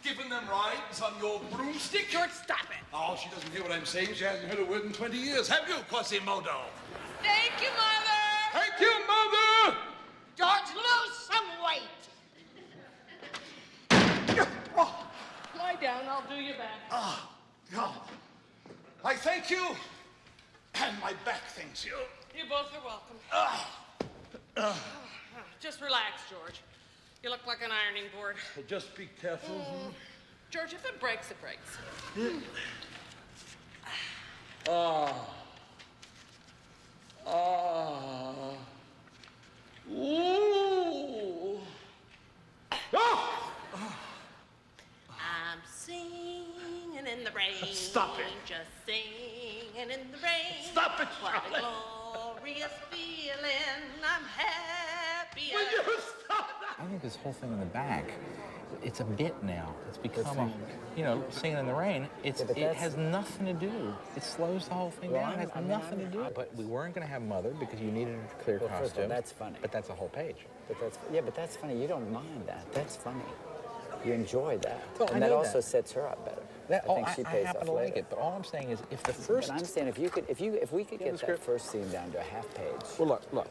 Giving them rides on your broomstick? George, stop it. Oh, she doesn't hear what I'm saying. She hasn't heard a word in 20 years. Have you, Quasimodo? Thank you, Mother. Thank you, Mother! George, lose some weight. Oh, Lie down, I'll do your back. God. I thank you, and my back thanks you. You both are welcome. Just relax, George. You look like an ironing board. Just be careful. George, if it breaks, it breaks. Ooh. I'm singing in the rain. Stop it. Just singing in the rain. Stop it, What a Charlotte. glorious feeling. I'm happy. Will you stop that? I think this whole thing in the back, it's a bit now. It's become singing in the rain. It has nothing to do. It slows the whole thing down. It has nothing to do. But we weren't going to have Mother because you needed a clear Well, first of all, costume. that's funny. But that's a whole page. But that's funny. You don't mind that. That's funny. You enjoy that. Well, I and that know also that. sets her up better. I pays happen off to like later. it. But all I'm saying is, if the first... But I'm saying if we could get that first scene down to a half page. Well, look.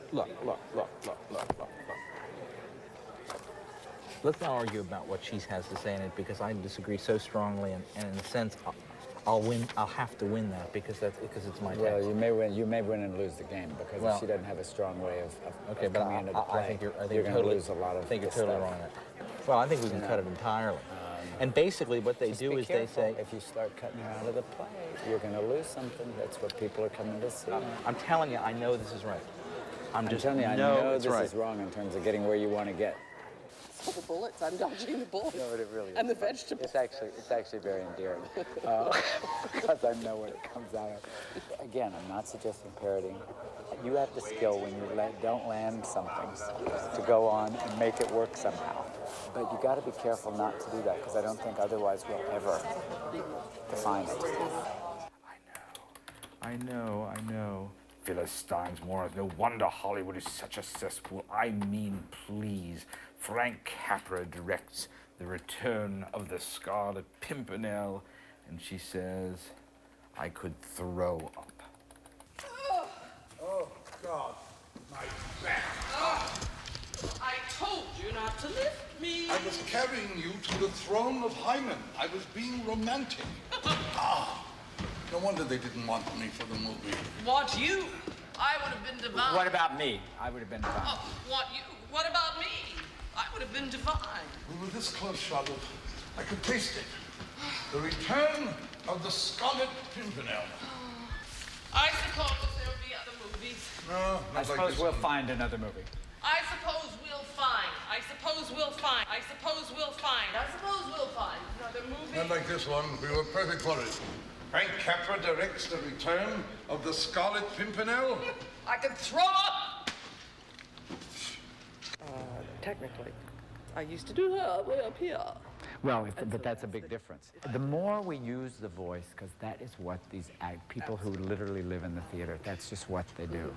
Let's not argue about what she has to say in it because I disagree so strongly, and in a sense, I'll win. I'll have to win that because it's my text. Well, you may win and lose the game because if she doesn't have a strong way of coming into the play, I think you're going to totally, lose a lot of I think you're this totally stuff. wrong on that. Well, I think we can cut it entirely. And basically, what they Just do be is careful. they say, if you start cutting her out of the play, you're going to lose something. That's what people are coming to see. I'm telling you, I know this is right. I'm just telling you, I know know it's this right. is wrong in terms of getting where you want to get. The bullets. I'm dodging the bullets. No, but it really is. And the vegetables. It's actually very endearing because I know what it comes out of. Again, I'm not suggesting parodying. You have the skill when you don't land something to go on and make it work somehow. But you got to be careful not to do that because I don't think otherwise we'll ever define it. I know. Philistines, more. No wonder Hollywood is such a cesspool. I mean, please. Frank Capra directs The Return of the Scarlet Pimpernel, and she says, I could throw up. Oh, God. My back. I told you not to lift me. I was carrying you to the throne of Hymen. I was being romantic. No wonder they didn't want me for the movie. Want you? I would have been divine. What about me? I would have been divine. Oh, want you? What about me? I would have been divine. We were this close, Charlotte. I could taste it. The return of the Scarlet Pimpernel. I suppose there will be other movies. No, I not like suppose this we'll one. find another movie. I suppose we'll find. I suppose we'll find. I suppose we'll find. I suppose we'll find another movie. Not like this one. We were perfect for it. Frank Capra directs The Return of the Scarlet Pimpernel. I can throw up. Technically, I used to do that way up here. Well, but that's a big difference. The more we use the voice, because that is what these people who literally live in the theater, that's just what they do.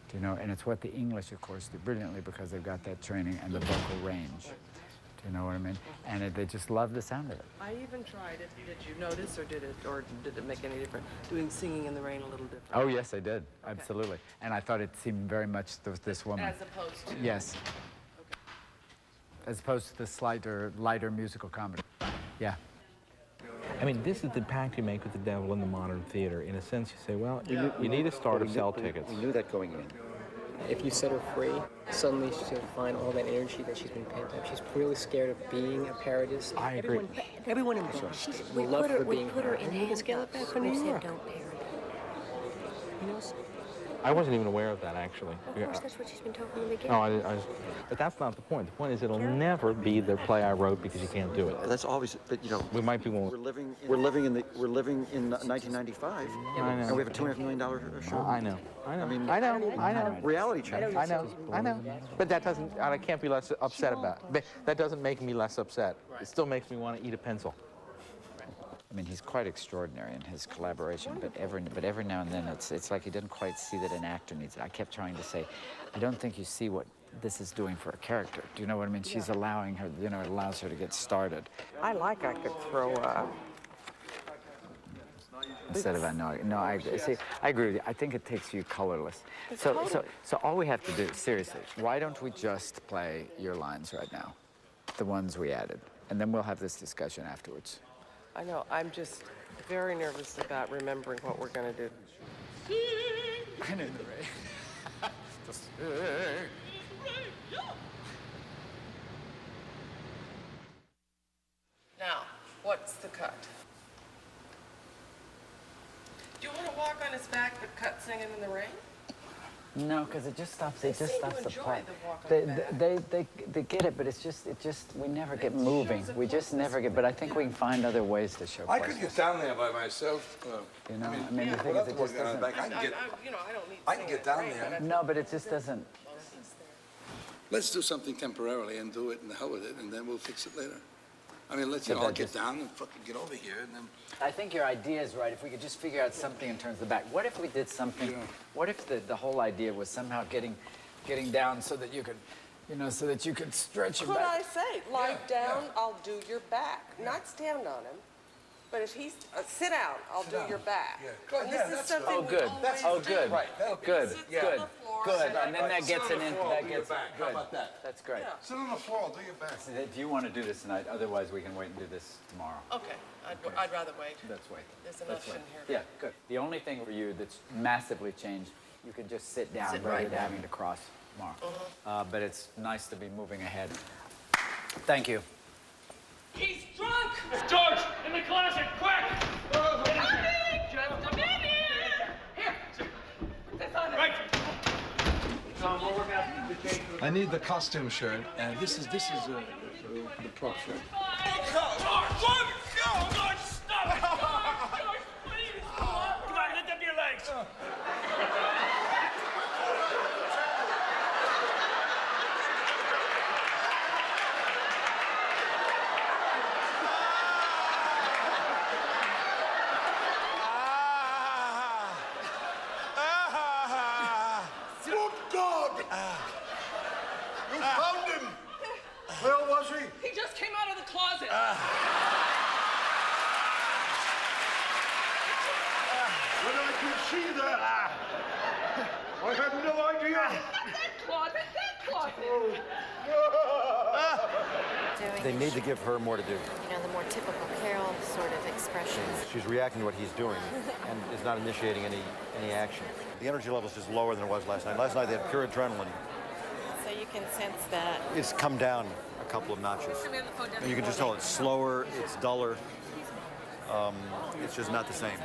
Do you know? And it's what the English, of course, do brilliantly because they've got that training and the vocal range. Do you know what I mean? And they just love the sound of it. I even tried it. Did you notice, or did it make any difference? Doing Singing in the Rain a little different. Oh, yes, I did. Absolutely. And I thought it seemed very much this woman. As opposed to. Yes. As opposed to the lighter musical comedy. Yeah. I mean, this is the pact you make with the devil in the modern theater. In a sense, you say, well, you need to start to sell tickets. We knew that going in. If you set her free, suddenly she's going to find all that energy that she's been pent up. She's really scared of being a parodist. I agree. Everyone embraced her. We love her being her. in We can scale it back for New We York. said don't parody. You know, I wasn't even aware of that, actually. Of course, that's what she's been told from the beginning. No, but that's not the point. The point is it'll never be the play I wrote because you can't do it. That's always, but you know, We might be one. we're living in 1995, I know. and we have a $2.5 million show. I know. I mean, I know. reality check. I know. But that doesn't, I can't be less upset about it. But that doesn't make me less upset. It still makes me want to eat a pencil. I mean, he's quite extraordinary in his collaboration, but every now and then it's like he didn't quite see that an actor needs it. I kept trying to say, I don't think you see what this is doing for a character. Do you know what I mean? She's allowing her, you know, it allows her to get started. I could throw Instead of no, I see. I agree with you. I think it takes you colorless. So all we have to do, seriously, why don't we just play your lines right now, the ones we added, and then we'll have this discussion afterwards. I know, I'm just very nervous about remembering what we're going to do. I know, right? Now, what's the cut? Do you want to walk on his back but cut singing in the rain? No, because it just stops. It just stops the enjoy play. the walk on the They get it, but it's just we never get moving. We just never get. But I think we can find other ways to show. I could get down there by myself. You know, I mean, the thing is, it just doesn't. I don't need I can get down there. No, but it just doesn't. Let's do something temporarily and do it and the hell with it, and then we'll fix it later. I mean, let's all get down and fucking get over here, and then. I think your idea is right. If we could just figure out something in terms of the back. What if we did something? Yeah. What if the whole idea was somehow getting down so that you could, you know, so that you could stretch your Could back. I say, lie down, I'll do your back. Not stand on him, but if he's, sit down, I'll do your back. Yeah. And this is something Oh, good. we always Oh, do. good. Right, that'll be Good. good. Good. on the floor, Good. sit And then that gets Sit an on in. the floor, That do your gets back. How good. about that? That's great. Yeah. Sit on the floor, do your back. Do you want to do this tonight? Otherwise, we can wait and do this tomorrow. Okay, I'd rather wait. Let's wait. There's Let's enough in wait. here. Yeah, good. The only thing for you that's massively changed, you can just sit down Sit rather right than down. having to cross tomorrow. But it's nice to be moving ahead. Thank you. He's drunk! George, in the closet, quick! Just a minute! Here, put this on. Right. Tom, we're working out the change. I need the costume shirt, and this is the prop shirt. George, stop it! George, please! Come on, lift up your legs. Good God! You found him! Where was he? He just came out of the closet. When I could see that, I had no idea. That closet. They need to give her more to do. You know, the more typical Carol sort of expressions. She's reacting to what he's doing and is not initiating any action. The energy level is just lower than it was last night. Last night they had pure adrenaline. So you can sense that. It's come down a couple of notches. And you can just tell it's slower, it's duller. It's just not the same.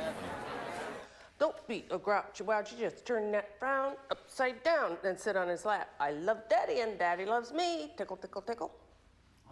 Don't be a grouchy wouchy, just turn that frown upside down and sit on his lap. I love Daddy and Daddy loves me. Tickle, tickle, tickle.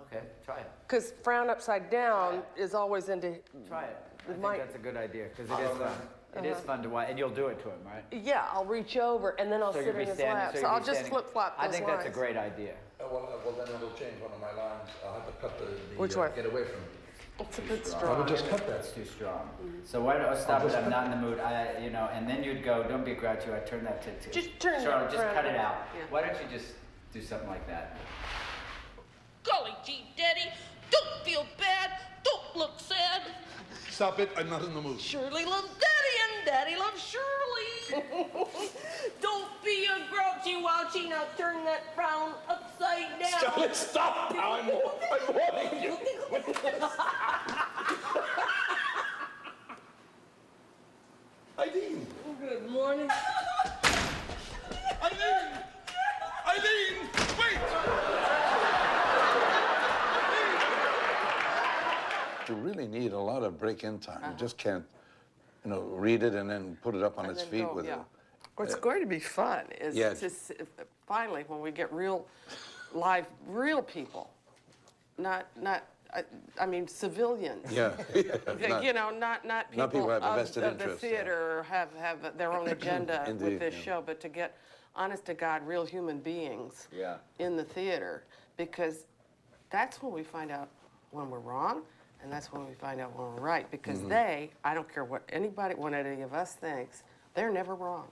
Okay, try it. Because frown upside down is always into. Try it. I think Mike. that's a good idea because it is fun. It is fun to watch, and you'll do it to him, right? Yeah, I'll reach over and then I'll So sit you'll in be his standing. lap. So So you'll I'll be just standing. flip flop I those think lines. that's a great idea. Well, then it'll change one of my lines. I'll have to cut the Which one? get away from it. It's a bit I strong. would just cut that. That's too strong. So why don't I stop it? I'm not in the mood. You know, and then you'd go, don't be grouchy. I turn that to. Just turn Charlotte, that just cut around. it out. Yeah. Why don't you just do something like that? Golly gee, Daddy, don't feel bad. Don't look sad. Stop it, I'm not in the mood. Shirley loves Daddy and Daddy loves Shirley. Don't be a grouchy wouchy. Now turn that frown upside down. Stop! I'm warning you. Eileen! Good morning. Eileen, wait! You really need a lot of break-in time. You just can't, you know, read it and then put it up on its then feet go, with yeah. it. What's going to be fun is Yeah. to finally when we get real people, not I mean civilians. Yeah. You know, not people, people who have a vested of the interest, yeah. theater or have their own agenda with Indeed, this yeah. show, but to get honest to God real human beings Yeah. in the theater, because that's when we find out when we're wrong, and that's when we find out when we're right. Because I don't care what any of us thinks, they're never wrong.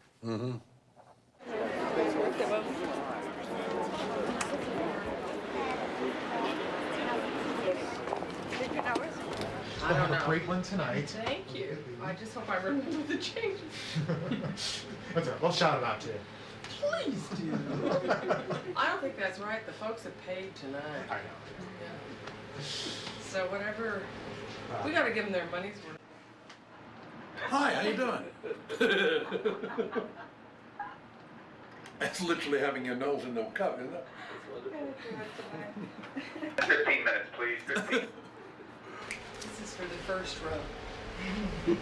I don't know. Great one tonight. Thank you. I just hope I remember the changes. That's all right. We'll shout them out to you. Please do. I don't think that's right. The folks have paid tonight. I know. Yeah. So whatever, we got to give them their money's worth. Hi, how you doing? That's literally having your nose in no cup, isn't it? 15 minutes, please. 15. This is for the first row. Maybe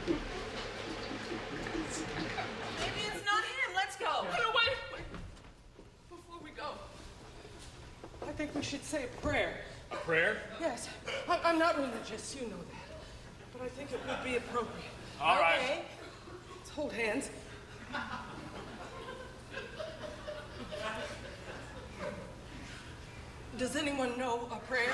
it's not him. Let's go. Wait. Before we go, I think we should say a prayer. A prayer? Yes. I'm not religious, you know that. But I think it would be appropriate. All right. Okay. Let's hold hands. Does anyone know a prayer?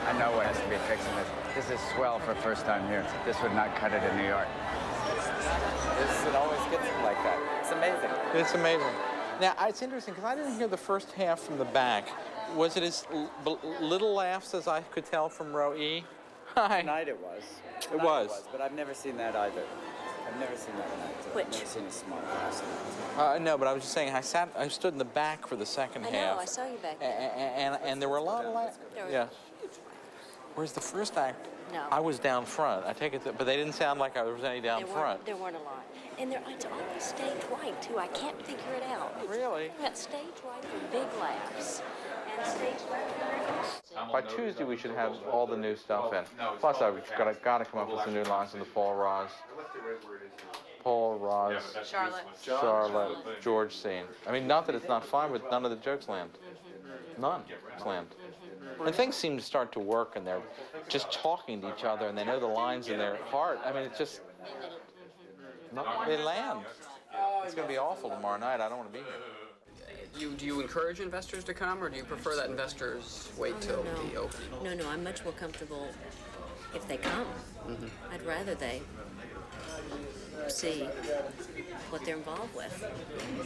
I know what has to be fixing this. This is swell for first time here. This would not cut it in New York. It always gets like that. It's amazing. It's amazing. Now, it's interesting because I didn't hear the first half from the back. Was it as little laughs as I could tell from row E? Hi. Tonight it was. It was. But I've never seen that either. I've never seen that tonight. Which? I've never seen a small laugh. No, but I was just saying, I stood in the back for the second I half. know, I saw you back there. And there were a lot of laughs. There was Yeah. Whereas the first act, No. I was down front. I take it, but they didn't sound like there was any down front. There weren't a lot. And it's always stage right, too. I can't figure it out. Really? That stage right for big laughs. And stage right By Tuesday, we should have all the new stuff in. Plus, I've got to come up with some new lines in the Paul Roz, Charlotte, George scene. I mean, not that it's not fine, but none of the jokes land. None land. And things seem to start to work, and they're just talking to each other, and they know the lines in their heart. I mean, it's just, they land. It's going to be awful tomorrow night. I don't want to be here. Do you encourage investors to come, or do you prefer that investors wait till the opening? No, I'm much more comfortable if they come. I'd rather they see what they're involved with.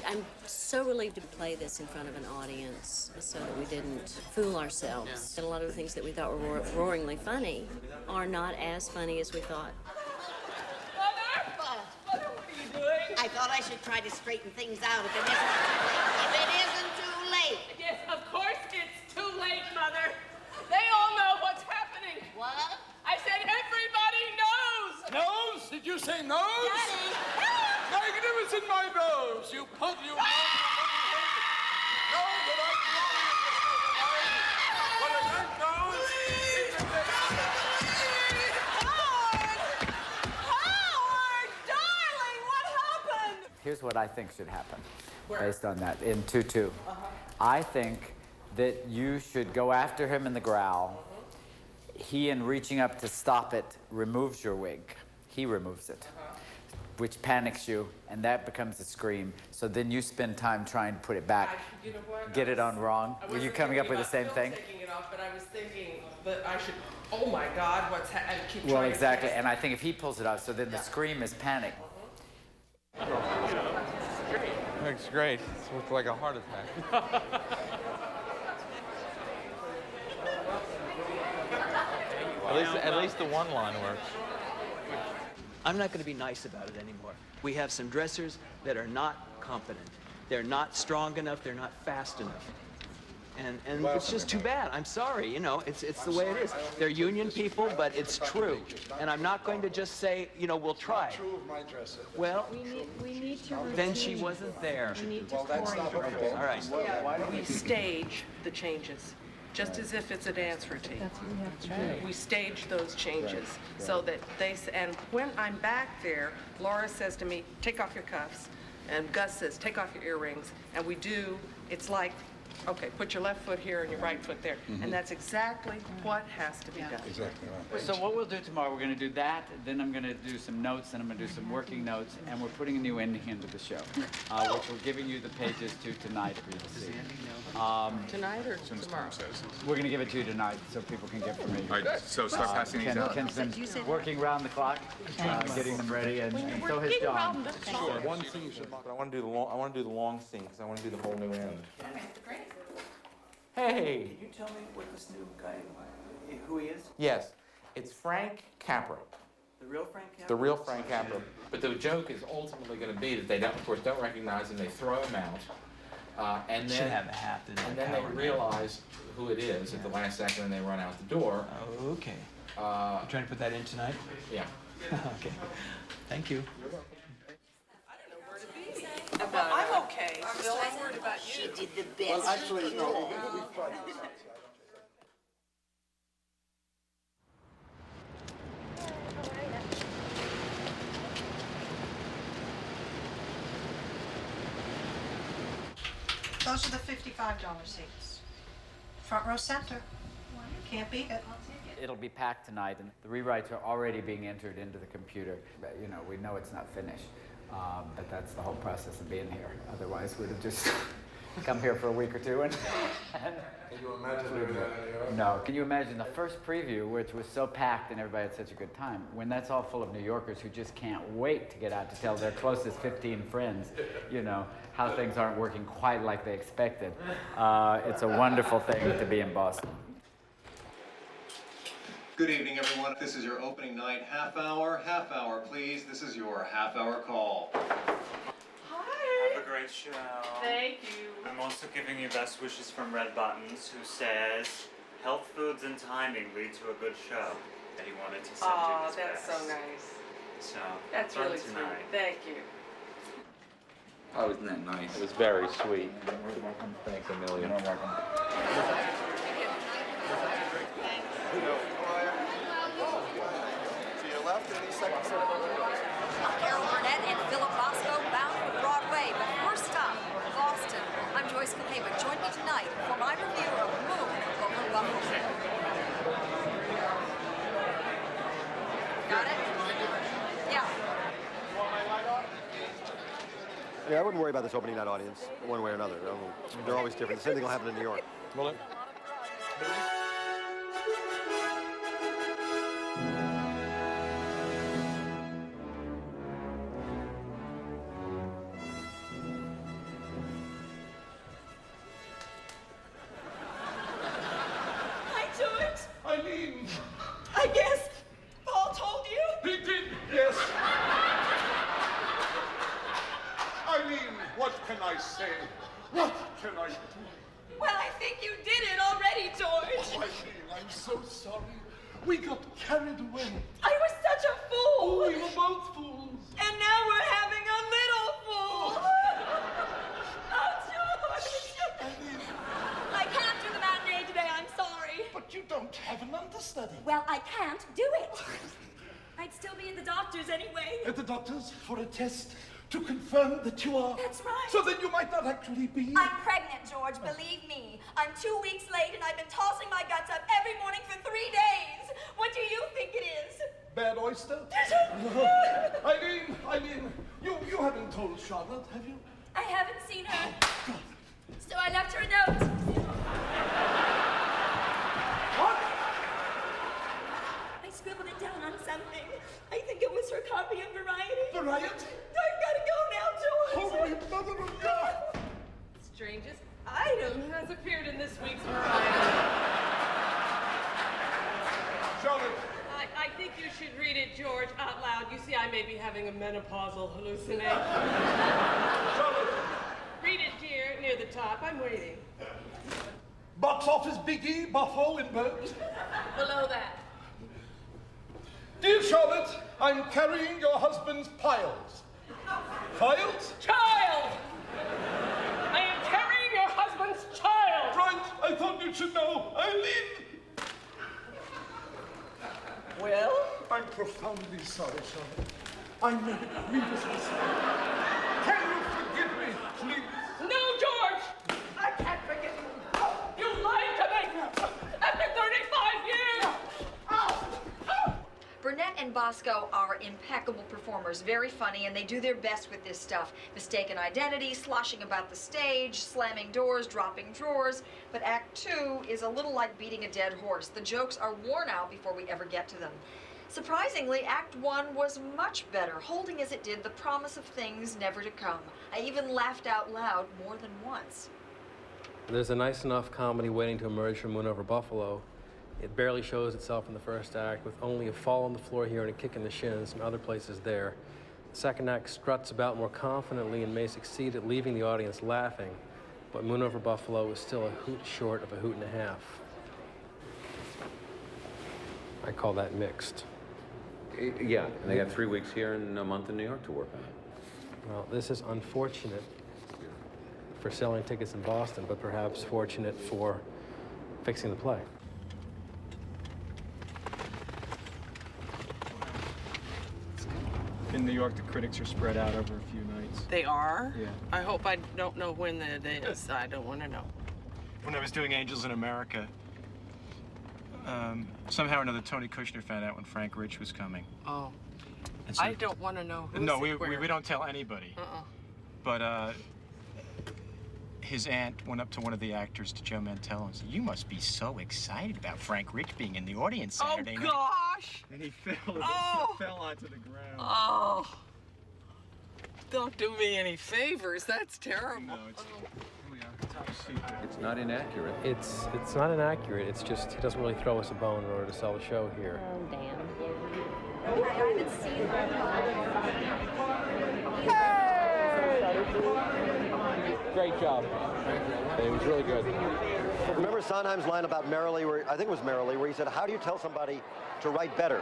I'm so relieved to play this in front of an audience so that we didn't fool ourselves. And a lot of the things that we thought were roaringly funny are not as funny as we thought. Mother, what are you doing? I thought I should try to straighten things out if it isn't too late. Yes, of course it's too late, Mother. They all know what's happening. What? I said everybody knows. Nose? Did you say nose? Daddy. Magnificent, my nose. You pug, you. Howard, darling, what happened? Here's what I think should happen, based on that, in 2-2. I think that you should go after him in the growl. He, in reaching up to stop it, removes your wig. He removes it, which panics you, and that becomes a scream. So then you spend time trying to put it back, You know what? get it on wrong. Were you coming up with the same thing? Taking it off, but I was thinking that I should. Oh my God, what's happening? Keep Well, trying. exactly, and I think if he pulls it off, so then the scream is panic. It's great. It's like a heart attack. At least the one line works. I'm not going to be nice about it anymore. We have some dressers that are not competent. They're not strong enough. They're not fast enough. And it's just too bad. I'm sorry. You know, it's the way it is. They're union people, but it's true. And I'm not going to just say, you know, we'll try. True of my dresser. Well, We need to routine. then she wasn't there. We need to Well, that's not choreograph. okay. All right. We stage the changes. just as if it's a dance routine. That's what we have to do. We stage those changes so that and when I'm back there, Laura says to me, take off your cuffs, and Gus says, take off your earrings, and we do, it's like, okay, put your left foot here and your right foot there. And that's exactly what has to be done. Exactly right. So what we'll do tomorrow, we're going to do that, then I'm going to do some notes, and I'm going to do some working notes, and we're putting a new ending into the show, which we're giving you the pages to tonight for you to see. Tonight or tomorrow? We're going to give it to you tonight so people can get from me. All right, so start passing these out. Ken's been working around the clock, getting them ready, and so has John. Sure. One scene, but I want to do the long scene because I want to do the whole new end. Hey. Can you tell me what this new guy, who he is? Yes, it's Frank Capra. The real Frank Capra? The real Frank Capra. But the joke is ultimately going to be that they, of course, don't recognize him. They throw him out, and Should then have a hat in and that then they power, man. realize who it is at the last second, and they run out the door. Oh, okay. You trying to put that in tonight? Yeah. Okay. Thank you. I'm okay. Bill, I'm worried about you. She did the best. Well, actually, no, we've tried. Those are the $55 seats. Front row center. Can't beat it. It'll be packed tonight, and the rewrites are already being entered into the computer. But, you know, we know it's not finished, but that's the whole process of being here. Otherwise, we'd have just come here for a week or two and Can you imagine? No. Can you imagine the first preview, which was so packed and everybody had such a good time, when that's all full of New Yorkers who just can't wait to get out to tell their closest 15 friends, you know, how things aren't working quite like they expected. It's a wonderful thing to be in Boston. Good evening, everyone. This is your opening night half hour, please. This is your half-hour call. Have a great show. Thank you. I'm also giving you best wishes from Red Buttons, who says, health, foods, and timing lead to a good show. That he wanted to send you his that's best. so nice. So, That's fun really sweet. tonight. Thank you. Oh, isn't that nice? It was very sweet. Thanks a million. To your left, any seconds. Carol Burnett and Philip Bosco bound for Broadway. But first stop, Boston. I'm Joyce Pennebaker. Join me tonight for my review of Moon over Buffalo. Got it? Yeah. Yeah, I wouldn't worry about this opening night audience one way or another. They're always different. The same thing will happen in New York. Will it? Hi, George. Eileen! I guess Paul told you? He did, yes. Eileen, what can I say? What can I do? Well, I think you did it already, George. Oh, Eileen, I'm so sorry. We got carried away. I was such a fool. Oh, we were both fools. And now we're having a little fool. Oh, George. I can't do the matinee today. I'm sorry. But you don't have an understudy. Well, I can't do it. I'd still be in the doctor's anyway. At the doctor's for a test to confirm that you are. That's right. So that you might not actually be. I'm pregnant, George. Believe me. I'm 2 weeks late, and I've been tossing my guts up every morning for 3 days. What do you think it is? Bad oyster? Eileen, you haven't told Charlotte, have you? I haven't seen her. So I left her a note. What? I scribbled it down on something. I think it was her copy of Variety. Variety? I've got to go now, George. Holy mother of God! Strangest item has appeared in this week's Variety. Charlotte. I think you should read it, George, out loud. You see, I may be having a menopausal hallucination. Charlotte. Read it, dear, near the top. I'm waiting. Box office biggie, Buffo in Burns. Below that. Dear Charlotte, I'm carrying your husband's piles. Files? Child! I am carrying your husband's child! Right, I thought you should know. I profoundly sorry, Charlotte. I made a grievous mistake. Can you forgive me, please? No, George! I can't forgive you. You lied to me! After 35 years! Burnett and Bosco are impeccable performers, very funny, and they do their best with this stuff. Mistaken identity, sloshing about the stage, slamming doors, dropping drawers. But Act 2 is a little like beating a dead horse. The jokes are worn out before we ever get to them. Surprisingly, Act 1 was much better, holding as it did the promise of things never to come. I even laughed out loud more than once. There's a nice enough comedy waiting to emerge from Moon Over Buffalo. It barely shows itself in the first act, with only a fall on the floor here and a kick in the shins and other places there. The second act struts about more confidently and may succeed at leaving the audience laughing, but Moon Over Buffalo is still a hoot short of a hoot and a half. I call that mixed. Yeah, and they got 3 weeks here and a month in New York to work on it. Well, this is unfortunate for selling tickets in Boston, but perhaps fortunate for fixing the play. In New York, the critics are spread out over a few nights. They are? Yeah. I hope I don't know when it is. I don't want to know. When I was doing Angels in America, somehow or another, Tony Kushner found out when Frank Rich was coming. Oh. And so- I don't want to know who's No, we where. don't tell anybody. But his aunt went up to one of the actors, to Joe Mantello, and said, "You must be so excited about Frank Rich being in the audience Saturday night." Gosh! And he fell onto the ground. Oh. Don't do me any favors. That's terrible. No, it's, here we are, top secret. It's not inaccurate. It's not inaccurate. It's just he doesn't really throw us a bone in order to sell the show here. Oh, damn. I haven't seen Great job. It was really good. Remember Sondheim's line about Merrily, where I think it was Merrily, where he said, "How do you tell somebody to write better?"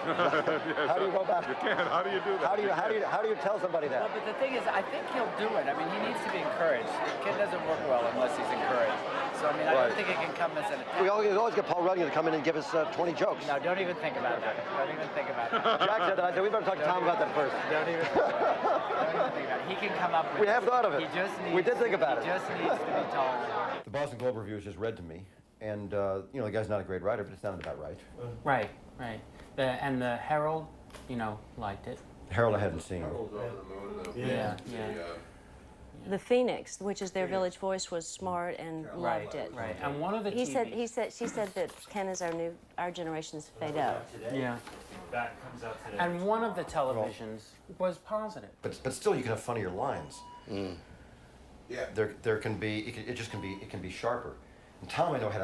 How do you go about it? You can. How do you do that? How do you tell somebody that? Well, but the thing is, I think he'll do it. I mean, he needs to be encouraged. The kid doesn't work well unless he's encouraged. So, I mean, I don't think it can come as an attack. We always get Paul Rudd to come in and give us 20 jokes. No, don't even think about that. Don't even think about it. Jack said that. I said, we better talk to Tom about that first. Don't even think about it. Don't even think about it. He can come up with We have thought of it. He just needs, We did think about it. He just needs to be told. The Boston Globe review was just read to me, and the guy's not a great writer, but it sounded about right. Right. And the Herald, liked it. Harold I hadn't seen. Yeah. The Phoenix, which is their Village Voice, was smart and loved it. Right. And one of the She said that Ken is our generation's fade up. Yeah. That comes out today. And one of the televisions was positive. But still, you can have funnier lines. Yeah. There can be. It can be sharper. And Tom, I know, had